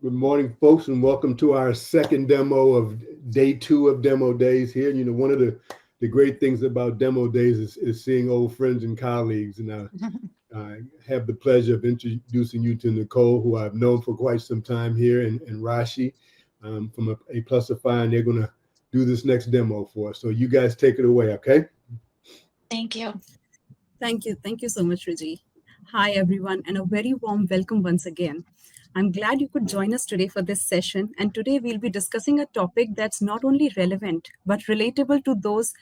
Good morning, folks, and welcome to our second demo of day two of demo days here. One of the great things about demo days is seeing old friends and colleagues. And I have the pleasure of introducing you to Nicole, who I've known for quite some time here, and Rashi from Aplusify, and they're going to do this next demo for us. So you guys take it away, okay? Thank you. Thank you. Thank you so much, Ruji. Hi, everyone, and a very warm welcome once again. I'm glad you could join us today for this session. And today we'll be discussing a topic that's not only relevant, but relatable to those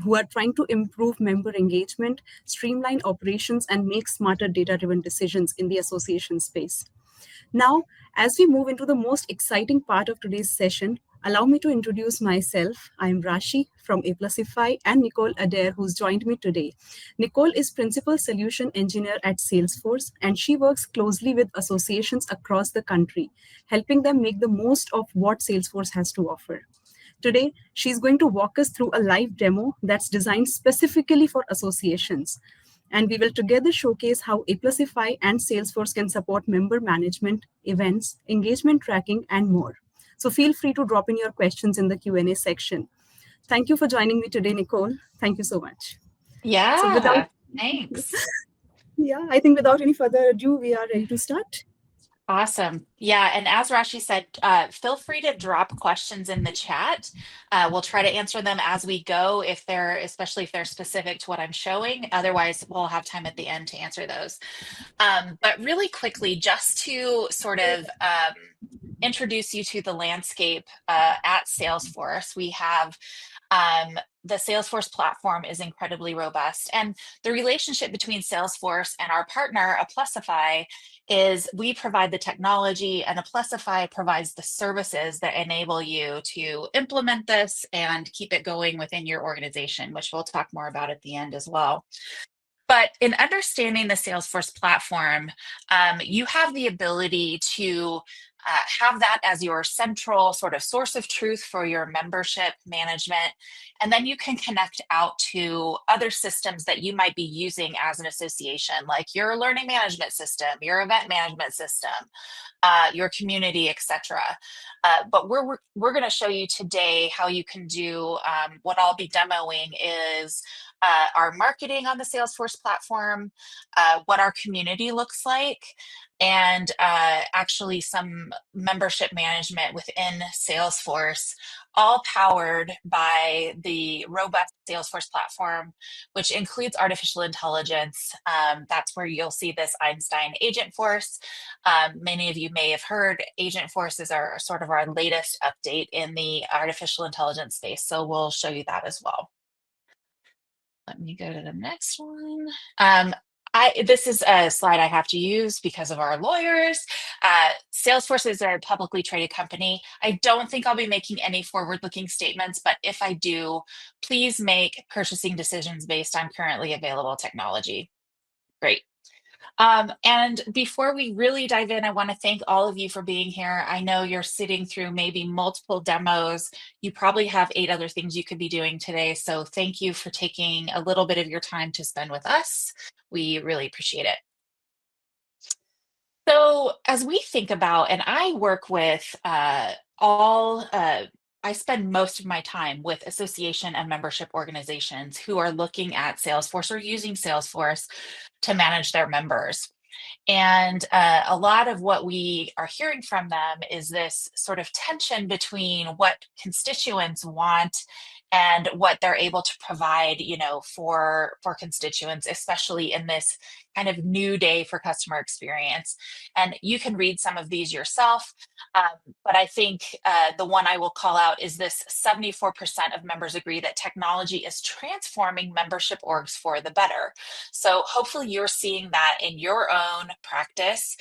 who are trying to improve member engagement, streamline operations, and make smarter data driven decisions in the association space. Now, as we move into the most exciting part of today's session, allow me to introduce myself. I'm Rashi from Aplusify and Nicole Adair, who's joined me today. Nicole is Principal Solution Engineer at Salesforce, and she works closely with associations across the country, helping them make the most of what Salesforce has to offer. Today, she's going to walk us through a live demo that's designed specifically for associations. And we will together showcase how Aplusify and Salesforce can support member management, events, engagement tracking, and more. So feel free to drop in your questions in the Q&A section. Thank you for joining me today, Nicole. Thank you so much. So Thanks. I think without any further ado, we are ready to start. Awesome. Yeah, and as Rashi said, feel free to drop questions in the chat. We'll try to answer them as we go, especially if they're specific to what I'm showing. Otherwise, we'll have time at the end to answer those. But really quickly, just to sort of introduce you to the landscape at Salesforce, we have the Salesforce platform is incredibly robust. And the relationship between Salesforce and our partner, Aplusify, is we provide the technology and Aplusify provides the services that enable you to implement this and keep it going within your organization, which we'll talk more about at the end as well. But in understanding the Salesforce platform, you have the ability to have that as your central sort of source of truth for your membership management. And then you can connect out to other systems that you might be using as an association, like your learning management system, your event management system, your community, etc. But we're going to show you today how you can do what I'll be demoing is our marketing on the Salesforce platform, what our community looks like, and actually some membership management within Salesforce, all powered by the robust Salesforce platform, which includes artificial intelligence. That's where you'll see this Einstein Agentforce. Many of you may have heard Agentforce is our sort of our latest update in the artificial intelligence space. So we'll show you that as well. Let me go to the next one. This is a slide I have to use because of our lawyers. Salesforce is a publicly traded company. I don't think I'll be making any forward-looking statements, but if I do, please make purchasing decisions based on currently available technology. Great. And before we really dive in, I want to thank all of you for being here. I know you're sitting through maybe multiple demos. You probably have 8 other things you could be doing today. So thank you for taking a little bit of your time to spend with us. We really appreciate it. So as we think about, and I work with I spend most of my time with association and membership organizations who are looking at Salesforce or using Salesforce to manage their members. And a lot of what we are hearing from them is this sort of tension between what constituents want and what they're able to provide, for constituents, especially in this kind of new day for customer experience. And you can read some of these yourself, but I think the one I will call out is this 74% of members agree that technology is transforming membership orgs for the better. So hopefully you're seeing that in your own practice,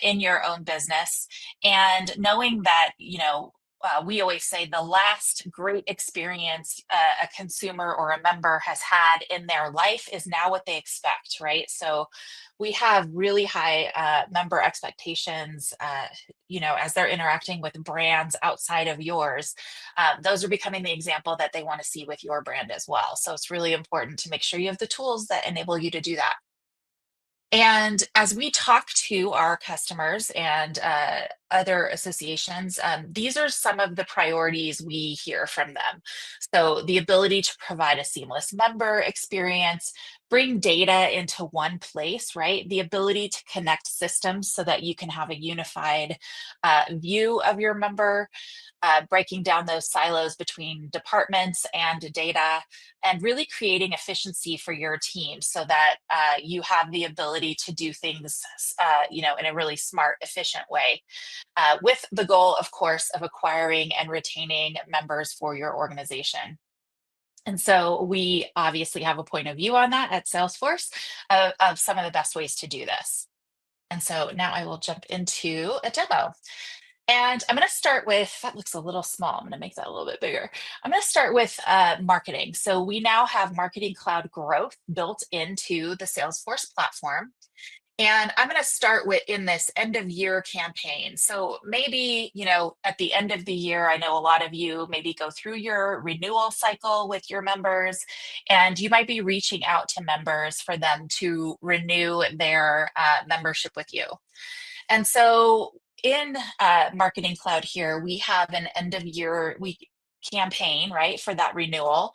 in your own business, and knowing that, we always say the last great experience a consumer or a member has had in their life is now what they expect, right? So we have really high member expectations, as they're interacting with brands outside of yours. Those are becoming the example that they want to see with your brand as well. So it's really important to make sure you have the tools that enable you to do that. And as we talk to our customers and other associations, these are some of the priorities we hear from them. So the ability to provide a seamless member experience, bring data into one place, right? The ability to connect systems so that you can have a unified view of your member, breaking down those silos between departments and data, and really creating efficiency for your team so that you have the ability to do things, in a really smart, efficient way, with the goal, of course, of acquiring and retaining members for your organization. And so we obviously have a point of view on that at Salesforce of some of the best ways to do this. And so now I will jump into a demo. And I'm going to start with, that looks a little small. I'm going to make that a little bit bigger. I'm going to start with marketing. So we now have Marketing Cloud Growth built into the Salesforce platform. And I'm going to start with in this end of year campaign. So maybe, at the end of the year, I know a lot of you maybe go through your renewal cycle with your members, and you might be reaching out to members for them to renew their membership with you. And so in Marketing Cloud here, we have an end of year campaign, right, for that renewal.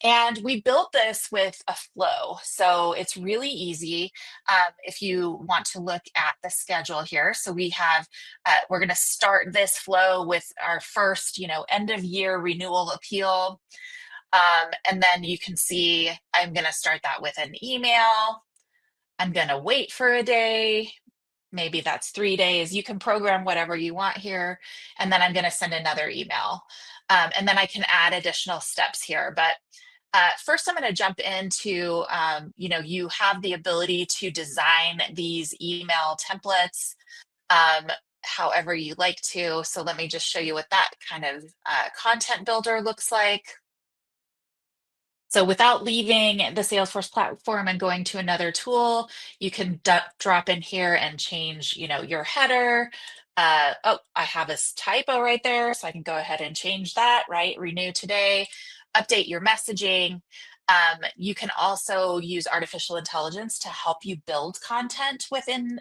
And we built this with a flow. So it's really easy if you want to look at the schedule here. So we have, we're going to start this flow with our first, end of year renewal appeal. And then you can see, I'm going to start that with an email. I'm going to wait for a day. Maybe that's 3 days. You can program whatever you want here. And then I'm going to send another email. And then I can add additional steps here. But first, I'm going to jump into, you have the ability to design these email templates however you like to. So let me just show you what that kind of content builder looks like. So without leaving the Salesforce platform and going to another tool, you can drop in here and change, your header. Oh, I have this typo right there, so I can go ahead and change that, right? Renew today, update your messaging. You can also use artificial intelligence to help you build content within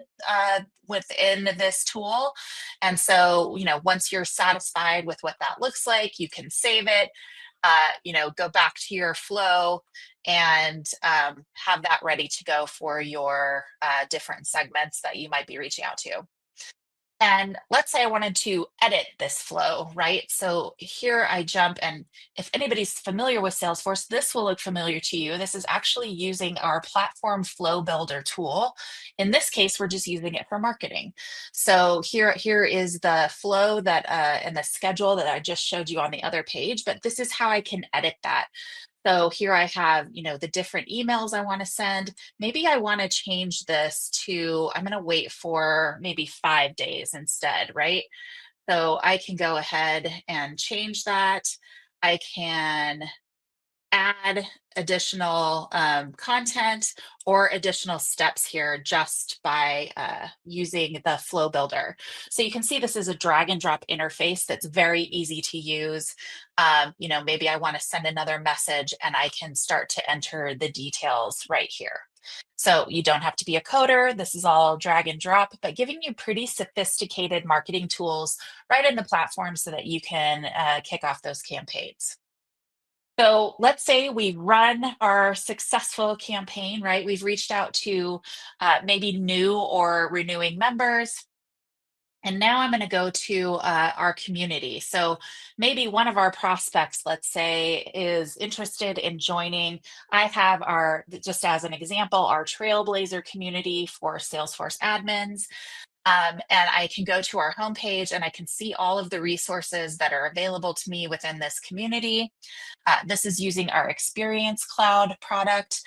this tool. And so, once you're satisfied with what that looks like, you can save it. Go back to your flow and have that ready to go for your different segments that you might be reaching out to. And let's say I wanted to edit this flow, right? So here I jump, and if anybody's familiar with Salesforce, this will look familiar to you. This is actually using our platform flow builder tool. In this case, we're just using it for marketing. So here is the flow that and the schedule that I just showed you on the other page, but this is how I can edit that. So here I have, the different emails I want to send. Maybe I want to change this to, I'm going to wait for maybe 5 days instead, right? So I can go ahead and change that. I can add additional content or additional steps here just by using the flow builder. So you can see this is a drag and drop interface that's very easy to use. Maybe I want to send another message and I can start to enter the details right here. So you don't have to be a coder. This is all drag and drop, but giving you pretty sophisticated marketing tools right in the platform so that you can kick off those campaigns. So let's say we run our successful campaign, right? We've reached out to maybe new or renewing members. And now I'm going to go to our community. So maybe one of our prospects, let's say, is interested in joining. I have just as an example, our Trailblazer community for Salesforce admins. And I can go to our homepage and I can see all of the resources that are available to me within this community. This is using our Experience Cloud product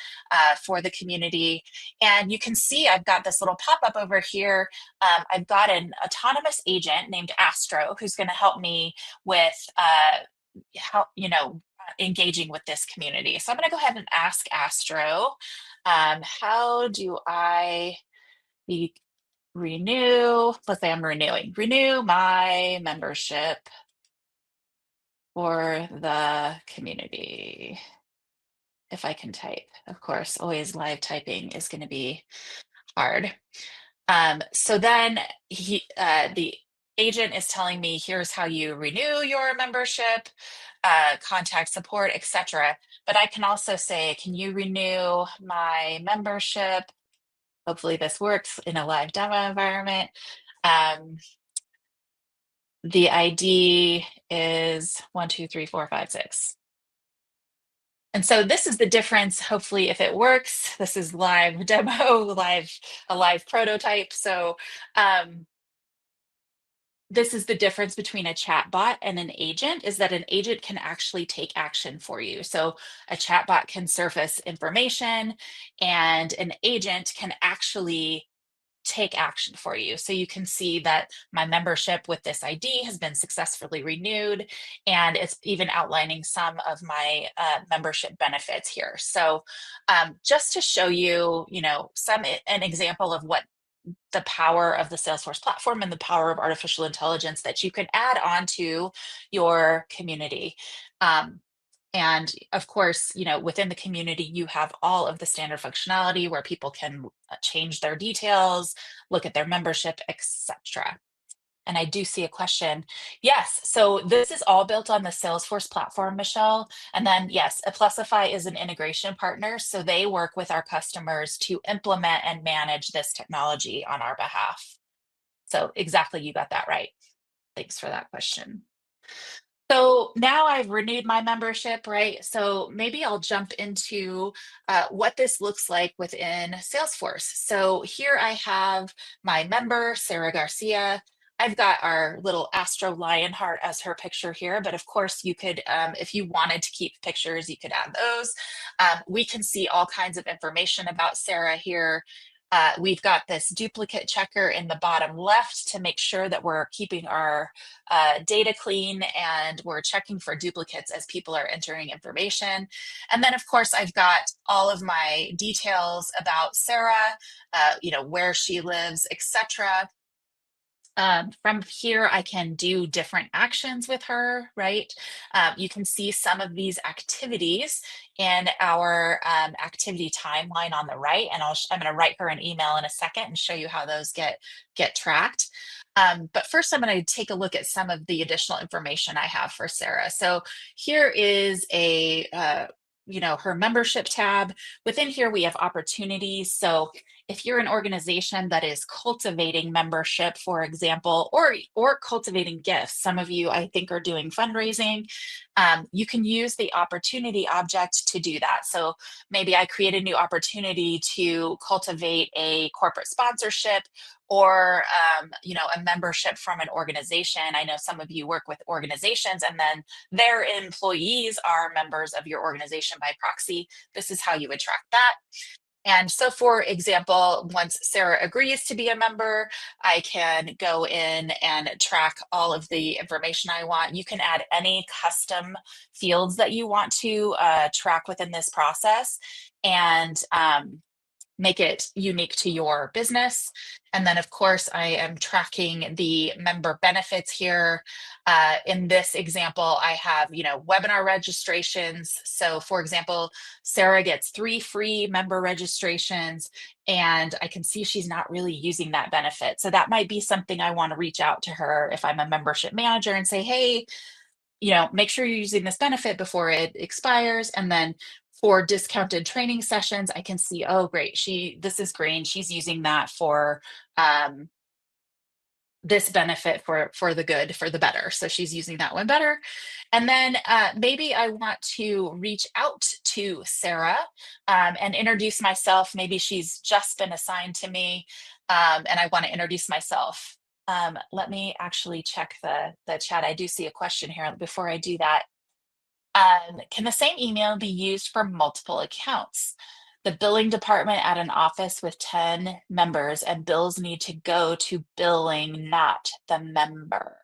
for the community. And you can see I've got this little pop-up over here. I've got an autonomous agent named Astro who's going to help me with engaging with this community. So I'm going to go ahead and ask Astro, how do I renew, let's say I'm renew my membership for the community. If I can type, of course, always live typing is going to be hard. So then the agent is telling me, here's how you renew your membership, contact support, etc. But I can also say, can you renew my membership? Hopefully this works in a live demo environment. The ID is 1, 2, 3, 4, 5, 6. And so this is the difference. Hopefully, if it works, this is live demo, a live prototype. So this is the difference between a chatbot and an agent, is that an agent can actually take action for you. So a chatbot can surface information, and an agent can actually take action for you. So you can see that my membership with this ID has been successfully renewed, and it's even outlining some of my membership benefits here. So just to show you, an example of what the power of the Salesforce platform and the power of artificial intelligence that you can add onto your community. And of course, within the community, you have all of the standard functionality where people can change their details, look at their membership, etc. And I do see a question. Yes, so this is all built on the Salesforce platform, Michelle. And then yes, Aplusify is an integration partner. So they work with our customers to implement and manage this technology on our behalf. So exactly, you got that right. Thanks for that question. So now I've renewed my membership, right? So maybe I'll jump into what this looks like within Salesforce. So here I have my member, Sarah Garcia. I've got our little Astro Lionheart as her picture here, but of course you could, if you wanted to keep pictures, you could add those. We can see all kinds of information about Sarah here. We've got this duplicate checker in the bottom left to make sure that we're keeping our data clean and we're checking for duplicates as people are entering information. And then of course, I've got all of my details about Sarah, where she lives, etc. From here, I can do different actions with her, right? You can see some of these activities in our activity timeline on the right, and I'm going to write her an email in a second and show you how those get tracked. But first, I'm going to take a look at some of the additional information I have for Sarah. So here is her membership tab. Within here, we have opportunities. So if you're an organization that is cultivating membership, for example, or cultivating gifts, some of you I think are doing fundraising, you can use the opportunity object to do that. So maybe I create a new opportunity to cultivate a corporate sponsorship or a membership from an organization. I know some of you work with organizations and then their employees are members of your organization by proxy. This is how you would track that. And so, for example, once Sarah agrees to be a member, I can go in and track all of the information I want. You can add any custom fields that you want to track within this process and make it unique to your business. And then, of course, I am tracking the member benefits here. In this example, I have, webinar registrations. So, for example, Sarah gets 3 free member registrations, and I can see she's not really using that benefit. So that might be something I want to reach out to her if I'm a membership manager and say, hey, make sure you're using this benefit before it expires. And then for discounted training sessions, I can see, oh, great, this is green. She's using that for this benefit for the good, for the better. So she's using that one better. And then maybe I want to reach out to Sarah and introduce myself. Maybe she's just been assigned to me and I want to introduce myself. Let me actually check the chat. I do see a question here. Before I do that, can the same email be used for multiple accounts? The billing department at an office with 10 members and bills need to go to billing, not the member.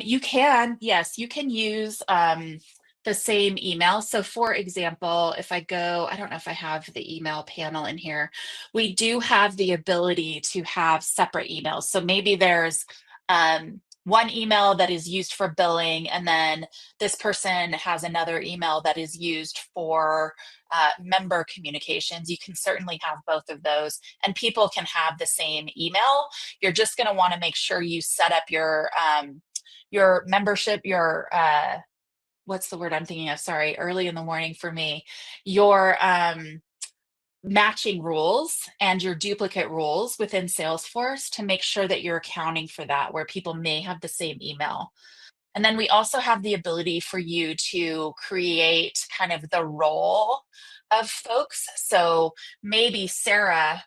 You can, yes, you can use the same email. So for example, if I go, I don't know if I have the email panel in here, we do have the ability to have separate emails. So maybe there's one email that is used for billing, and then this person has another email that is used for member communications. You can certainly have both of those, and people can have the same email. You're just going to want to make sure you set up your membership, your what's the word I'm thinking of? Sorry, early in the morning for me. Your matching rules and your duplicate rules within Salesforce to make sure that you're accounting for that, where people may have the same email. And then we also have the ability for you to create kind of the role of folks. So maybe Sarah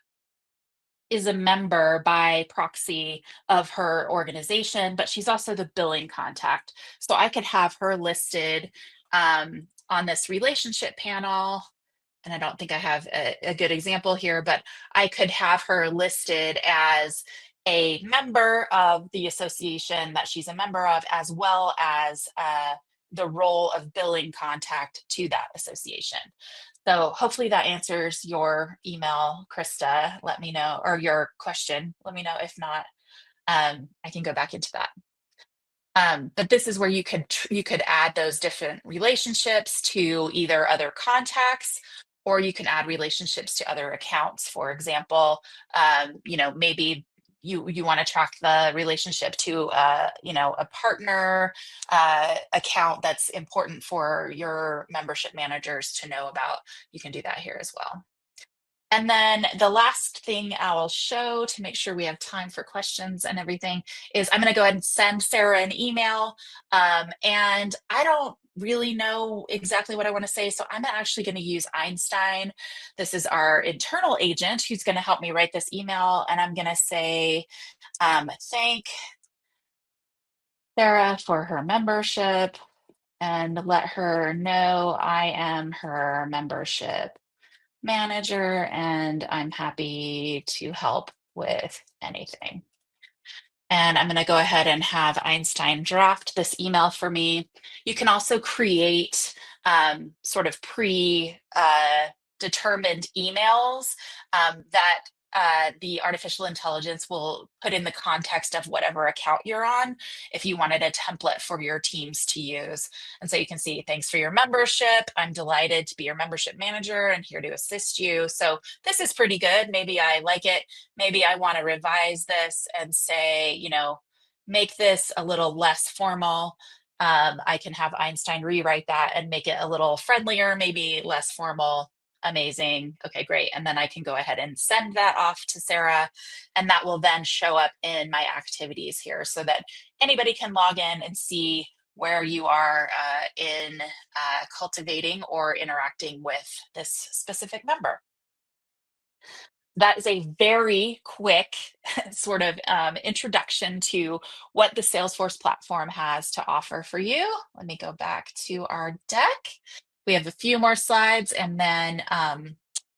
is a member by proxy of her organization, but she's also the billing contact. So I could have her listed on this relationship panel. And I don't think I have a good example here, but I could have her listed as a member of the association that she's a member of, as well as the role of billing contact to that association. So hopefully that answers your email, Krista. Let me know, or your question. Let me know. If not, I can go back into that. But this is where you could add those different relationships to either other contacts, or you can add relationships to other accounts. For example, maybe you want to track the relationship to a partner account that's important for your membership managers to know about. You can do that here as well. And then the last thing I'll show to make sure we have time for questions and everything is I'm going to go ahead and send Sarah an email. And I don't really know exactly what I want to say, so I'm actually going to use Einstein. This is our internal agent who's going to help me write this email. And I'm going to say, thank Sarah for her membership and let her know I am her membership manager and I'm happy to help with anything. And I'm going to go ahead and have Einstein draft this email for me. You can also create sort of pre-determined emails that the artificial intelligence will put in the context of whatever account you're on if you wanted a template for your teams to use. And so you can see, thanks for your membership. I'm delighted to be your membership manager and here to assist you. So this is pretty good. Maybe I like it. Maybe I want to revise this and say, make this a little less formal. I can have Einstein rewrite that and make it a little friendlier, maybe less formal. Amazing. Okay, great. And then I can go ahead and send that off to Sarah, and that will then show up in my activities here so that anybody can log in and see where you are in cultivating or interacting with this specific member. That is a very quick sort of introduction to what the Salesforce platform has to offer for you. Let me go back to our deck. We have a few more slides and then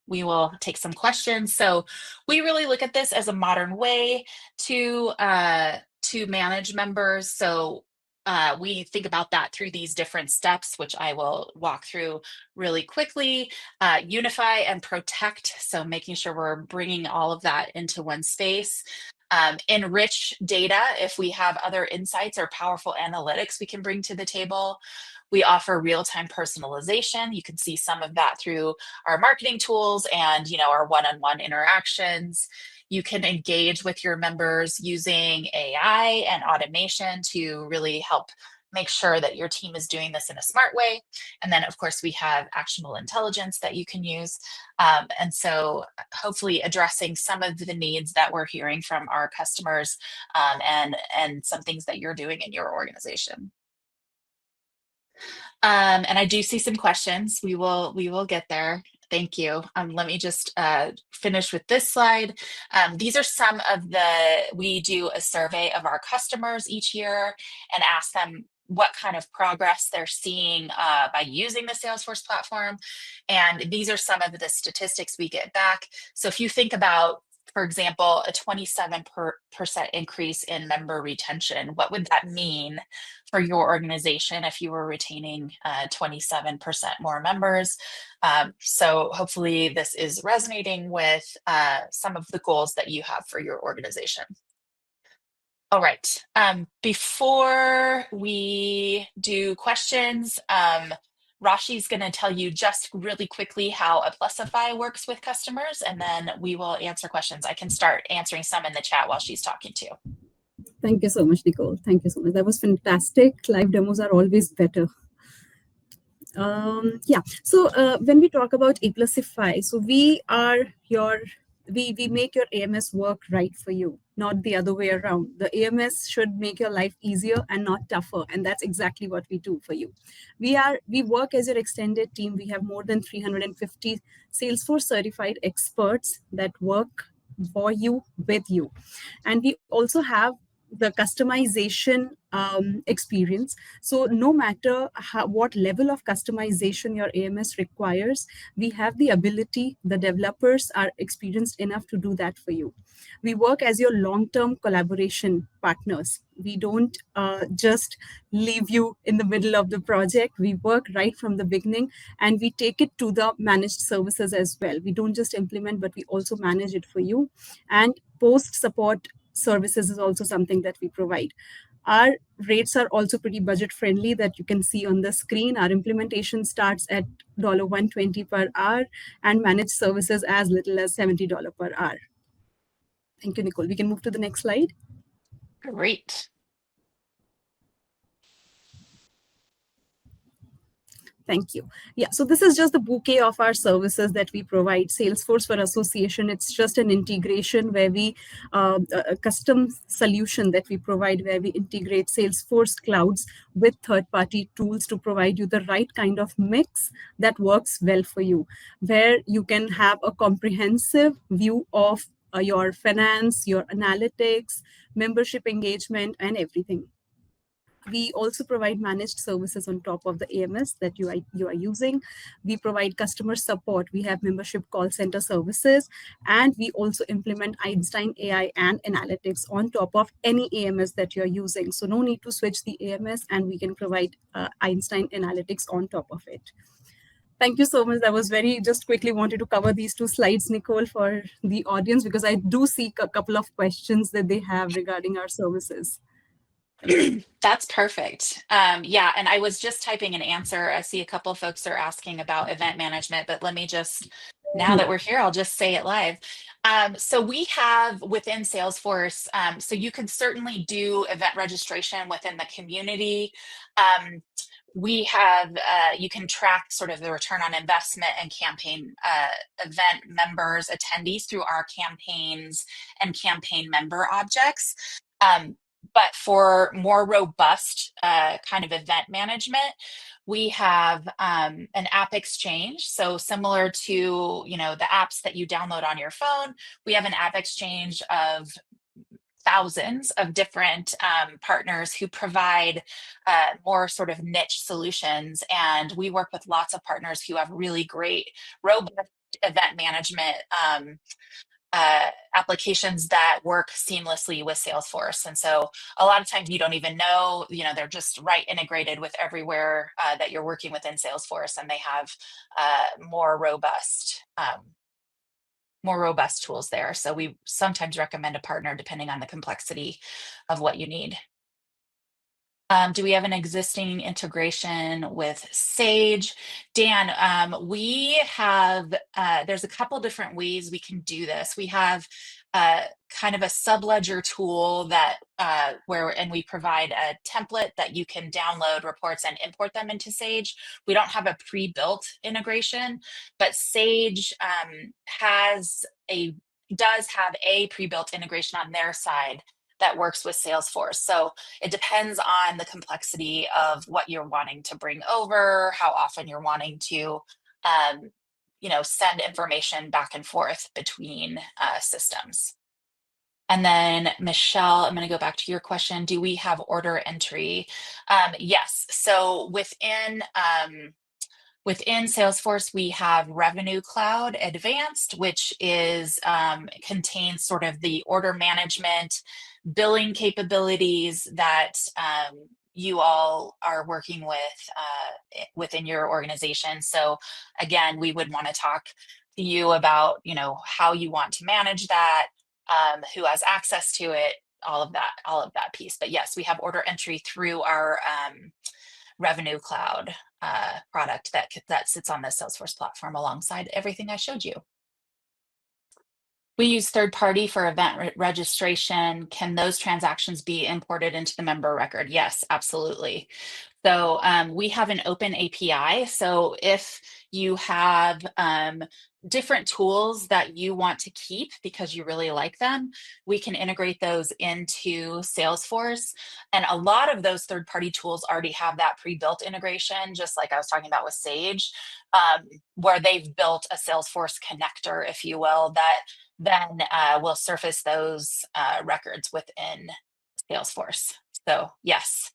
we will take some questions. So we really look at this as a modern way to manage members. So we think about that through these different steps, which I will walk through really quickly. Unify and protect, so making sure we're bringing all of that into one space. Enrich data if we have other insights or powerful analytics we can bring to the table. We offer real-time personalization. You can see some of that through our marketing tools and our one-on-one interactions. You can engage with your members using AI and automation to really help make sure that your team is doing this in a smart way. And then, of course, we have actionable intelligence that you can use. And so hopefully addressing some of the needs that we're hearing from our customers and some things that you're doing in your organization. And I do see some questions. We will get there. Thank you. Let me just finish with this slide. These are some of we do a survey of our customers each year and ask them what kind of progress they're seeing by using the Salesforce platform. And these are some of the statistics we get back. So if you think about, for example, a 27% increase in member retention, what would that mean for your organization if you were retaining 27% more members? So hopefully this is resonating with some of the goals that you have for your organization. All right. Before we do questions, Rashi's going to tell you just really quickly how Aplusify works with customers, and then we will answer questions. I can start answering some in the chat while she's talking too. Thank you so much, Nicole. Thank you so much. That was fantastic. Live demos are always better. Yeah, so when we talk about Aplusify, so we make your AMS work right for you, not the other way around. The AMS should make your life easier and not tougher, and that's exactly what we do for you. We work as your extended team. We have more than 350 Salesforce certified experts that work for you, with you, and we also have the customization experience. So no matter what level of customization your AMS requires, we have the ability, the developers are experienced enough to do that for you. We work as your long-term collaboration partners. We don't just leave you in the middle of the project. We work right from the beginning, and we take it to the managed services as well. We don't just implement, but we also manage it for you. And post-support services is also something that we provide. Our rates are also pretty budget friendly, that you can see on the screen. Our implementation starts at $120 per hour and managed services as little as $70 per hour. Thank you, Nicole. We can move to the next slide. Great. Thank you. Yeah, so this is just the bouquet of our services that we provide. Salesforce for Association, it's just an integration where we, a custom solution that we provide where we integrate Salesforce clouds with third-party tools to provide you the right kind of mix that works well for you, where you can have a comprehensive view of your finance, your analytics, membership engagement, and everything. We also provide managed services on top of the AMS that you are using. We provide customer support. We have membership call center services, and we also implement Einstein AI and Analytics on top of any AMS that you're using. So no need to switch the AMS, and we can provide Einstein Analytics on top of it. Thank you so much. That was just quickly wanted to cover these 2 slides, Nicole, for the audience, because I do see a couple of questions that they have regarding our services. That's perfect. Yeah, and I was just typing an answer. I see a couple of folks are asking about event management, but let me just, now that we're here, I'll just say it live. So we have within Salesforce, so you can certainly do event registration within the community. We have, you can track sort of the return on investment and campaign event members, attendees through our campaigns and campaign member objects. But for more robust kind of event management, we have an app exchange. So similar to, the apps that you download on your phone, we have an app exchange of thousands of different partners who provide more sort of niche solutions. And we work with lots of partners who have really great, robust event management applications that work seamlessly with Salesforce. And so a lot of times you don't even know, they're just right integrated with everywhere that you're working within Salesforce, and they have more robust tools there. So we sometimes recommend a partner depending on the complexity of what you need. Do we have an existing integration with Sage? Dan, we have, there's a couple different ways we can do this. We have kind of a subledger tool that and we provide a template that you can download reports and import them into Sage. We don't have a pre-built integration, but Sage does have a pre-built integration on their side that works with Salesforce. So it depends on the complexity of what you're wanting to bring over, how often you're wanting to, send information back and forth between systems. And then Michelle, I'm going to go back to your question. Do we have order entry? Yes. So within Salesforce, we have Revenue Cloud Advanced, which contains sort of the order management, billing capabilities that you all are working with within your organization. So again, we would want to talk to you about, how you want to manage that, who has access to it, all of that piece. But yes, we have order entry through our Revenue Cloud product that sits on the Salesforce platform alongside everything I showed you. We use third party for event registration. Can those transactions be imported into the member record? Yes, absolutely. So we have an open API. So if you have different tools that you want to keep because you really like them, we can integrate those into Salesforce. And a lot of those third-party tools already have that pre-built integration, just like I was talking about with Sage, where they've built a Salesforce connector, if you will, that then will surface those records within Salesforce. So yes.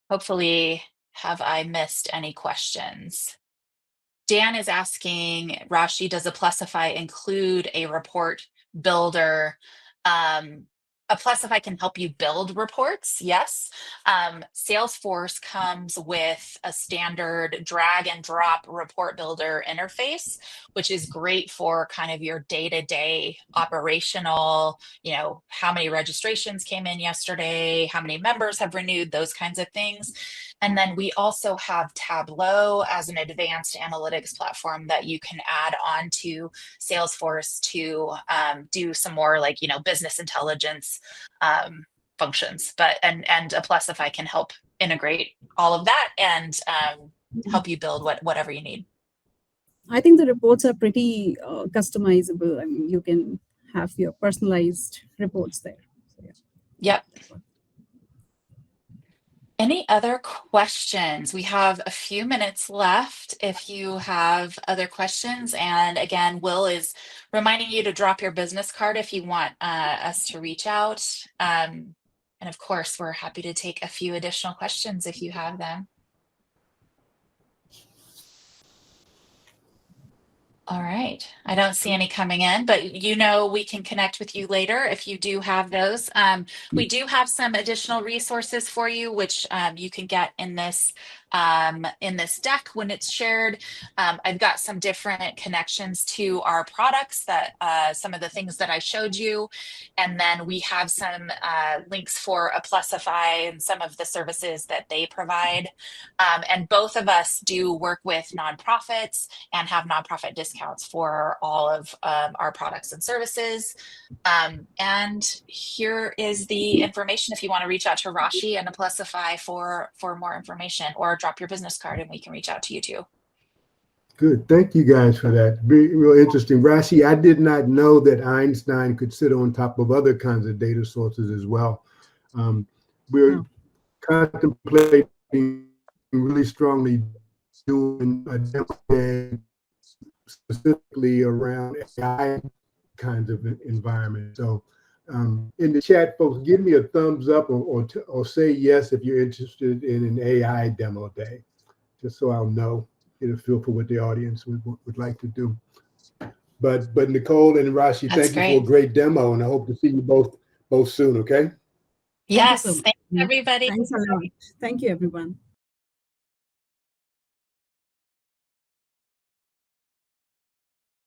Hopefully, have I missed any questions? Dan is asking, Rashi, does Aplusify include a report builder? Aplusify can help you build reports, yes. Salesforce comes with a standard drag and drop report builder interface, which is great for kind of your day-to-day operational, how many registrations came in yesterday, how many members have renewed, those kinds of things. And then we also have Tableau as an advanced analytics platform that you can add on to Salesforce to do some more like, business intelligence functions. And Aplusify can help integrate all of that and help you build whatever you need. I think the reports are pretty customizable. I mean, you can have your personalized reports there. So, yeah. Yep. Any other questions? We have a few minutes left if you have other questions. And again, Will is reminding you to drop your business card if you want us to reach out. And of course, we're happy to take a few additional questions if you have them. All right. I don't see any coming in, but we can connect with you later if you do have those. We do have some additional resources for you, which you can get in this deck when it's shared. I've got some different connections to our products that some of the things that I showed you. And then we have some links for Aplusify and some of the services that they provide. And both of us do work with nonprofits and have nonprofit discounts for all of our products and services. And here is the information if you want to reach out to Rashi and Aplusify for more information, or drop your business card and we can reach out to you too. Good. Thank you guys for that. Real interesting. Rashi, I did not know that Einstein could sit on top of other kinds of data sources as well. We're contemplating really strongly doing a demo day specifically around AI kinds of environment. So in the chat, folks, give me a thumbs up or say yes if you're interested in an AI demo day, just so I'll know, get a feel for what the audience would like to do. But Nicole and Rashi, thank you for a great demo, and I hope to see you both soon, okay? Yes, thank you so much. thanks everybody. Thanks a lot. Thank you, everyone.